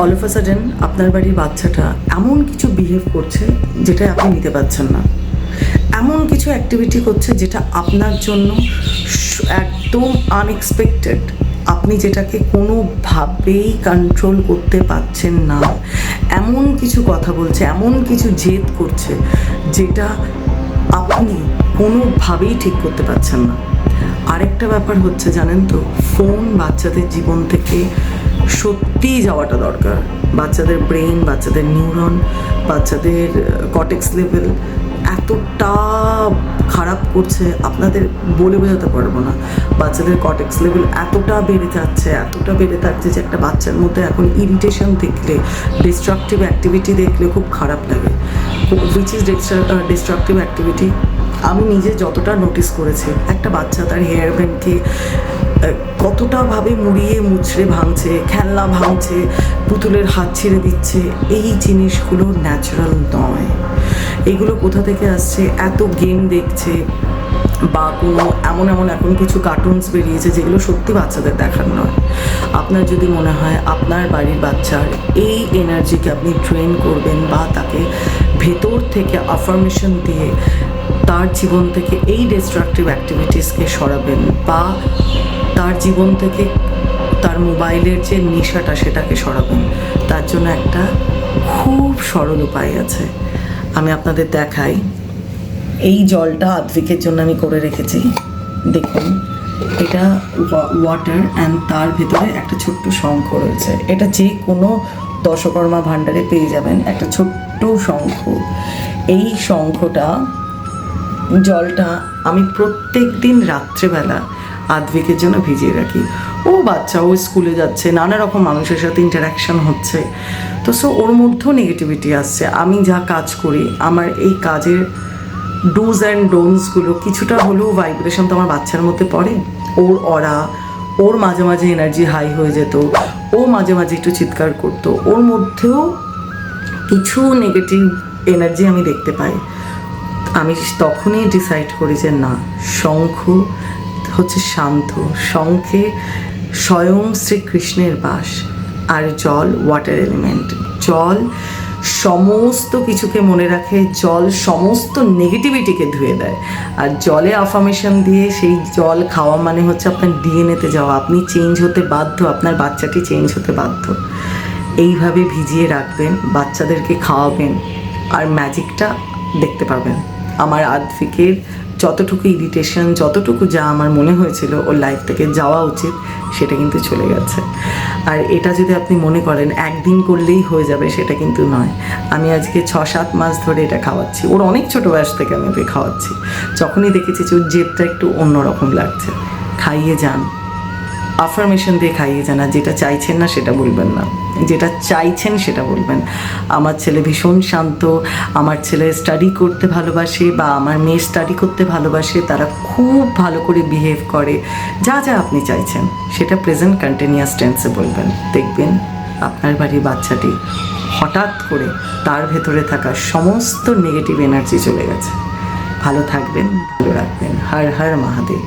All of a sudden আপনার বাড়ির বাচ্চাটা এমন কিছু বিহেভ করছে যেটা আপনি নিতে পারছেন না, এমন কিছু অ্যাক্টিভিটি করছে যেটা আপনার জন্য একদম আনএক্সপেক্টেড, আপনি যেটাকে কোনোভাবেই কন্ট্রোল করতে পারছেন না, এমন কিছু কথা বলছে, এমন কিছু জেদ করছে যেটা আপনি কোনোভাবেই ঠিক করতে পারছেন না। আরেকটা ব্যাপার হচ্ছে জানেন তো, ফোন বাচ্চাদের জীবন থেকে সত্যিই যাওয়াটা দরকার। বাচ্চাদের ব্রেন, বাচ্চাদের নিউরন, বাচ্চাদের কর্টেক্স লেভেল এতটা খারাপ করছে আপনাদের বলে বোঝাতে পারবো না। বাচ্চাদের কর্টেক্স লেভেল এতটা বেড়ে যাচ্ছে যে একটা বাচ্চার মধ্যে এখন ইরিটেশন দেখলে, ডিস্ট্রাকটিভ অ্যাক্টিভিটি দেখলে খুব খারাপ লাগে। Which is destructive activity? আমি নিজে যতটা নোটিস করেছি, একটা বাচ্চা তার হেয়ার ব্যান্ডকে কতটাভাবে মুড়িয়ে মুচড়ে ভাঙছে, খেলনা ভাঙছে, পুতুলের হাত ছিঁড়ে দিচ্ছে, এই জিনিসগুলো ন্যাচারাল নয়। এগুলো কোথা থেকে আসছে? এত গেম দেখছে বা কোনো এমন এখন কিছু কার্টুনস বেরিয়েছে যেগুলো সত্যি বাচ্চাদের দেখার নয়। আপনার যদি মনে হয় আপনার বাড়ির বাচ্চার এই এনার্জিকে আপনি ট্রেন করবেন বা তাকে ভেতর থেকে আফার্মেশন দিয়ে তার জীবন থেকে এই ডিস্ট্রাকটিভ অ্যাক্টিভিটিসকে সরাবেন বা তার জীবন থেকে তার মোবাইলের যে নেশাটা সেটাকে সরাবেন, তার জন্য একটা খুব সরল উপায় আছে। আমি আপনাদের দেখাই। এই জলটা আদ্রিকের জন্য আমি করে রেখেছি, দেখুন এটা ওয়াটার অ্যান্ড তার ভিতরে একটা ছোট্ট শঙ্খ রয়েছে। এটা যে কোনো দশকর্মা ভাণ্ডারে পেয়ে যাবেন, একটা ছোট্ট শঙ্খ। এই শঙ্খটা, জলটা আমি প্রত্যেক দিন রাত্রেবেলা আদ্রিকের জন্য ভিজিয়ে রাখি। ও বাচ্চা, ও স্কুলে যাচ্ছে, নানা রকম মানুষের সাথে ইন্টারাকশান হচ্ছে, তো ওর মধ্যেও নেগেটিভিটি আসছে। আমি যা কাজ করি, আমার এই কাজের ডুজ অ্যান্ড ডোন্টসগুলো কিছুটা হলেও ভাইব্রেশন তো আমার বাচ্চার মধ্যে পড়ে। ওর মাঝে মাঝে এনার্জি হাই হয়ে যেত, ও মাঝে মাঝে একটু চিৎকার করতো, ওর মধ্যেও কিছু নেগেটিভ এনার্জি আমি দেখতে পাই। আমি তখনই ডিসাইড করি যে না, শঙ্খ হচ্ছে শান্ত, শঙ্খে স্বয়ং শ্রীকৃষ্ণের বাস। আর জল ওয়াটার এলিমেন্ট, জল সমস্ত কিছুকে মনে রাখে, জল সমস্ত নেগেটিভিটিকে ধুয়ে দেয়। আর জলে আফার্মেশন দিয়ে সেই জল খাওয়া মানে হচ্ছে আপনার ডিএনএতে যাওয়া। আপনি চেঞ্জ হতে বাধ্য, আপনার বাচ্চাটি চেঞ্জ হতে বাধ্য। এইভাবে ভিজিয়ে রাখবেন, বাচ্চাদেরকে খাওয়াবেন, আর ম্যাজিকটা দেখতে পাবেন। আমার আদ্রিকের যতটুকু ইরিটেশন, যতটুকু যা আমার মনে হয়েছিল ওর লাইফ থেকে যাওয়া উচিত, সেটা কিন্তু চলে গেছে। আর এটা যদি আপনি মনে করেন একদিন করলেই হয়ে যাবে, সেটা কিন্তু নয়। আমি আজকে 6-7 মাস ধরে এটা খাওয়াচ্ছি, ওর অনেক ছোটো বয়স থেকে আমি ওকে খাওয়াচ্ছি। যখনই দেখেছি যে ওর জেদটা একটু অন্যরকম লাগছে, খাইয়ে যান, আফার্মেশন দিয়ে খাইয়ে যান। আর যেটা চাইছেন না সেটা বলবেন না, যেটা চাইছেন সেটা বলবেন। আমার ছেলে ভীষণ শান্ত, আমার ছেলে স্টাডি করতে ভালোবাসে বা আমার মেয়ে স্টাডি করতে ভালোবাসে, তারা খুব ভালো করে বিহেভ করে, যা যা আপনি চাইছেন সেটা প্রেজেন্ট কন্টিনিউয়াস টেন্সে বলবেন। দেখবেন আপনার বাড়ির বাচ্চাটি হঠাৎ করে তার ভেতরে থাকা সমস্ত নেগেটিভ এনার্জি চলে গেছে। ভালো থাকবেন, ভালো রাখবেন। হর হর মহাদেব।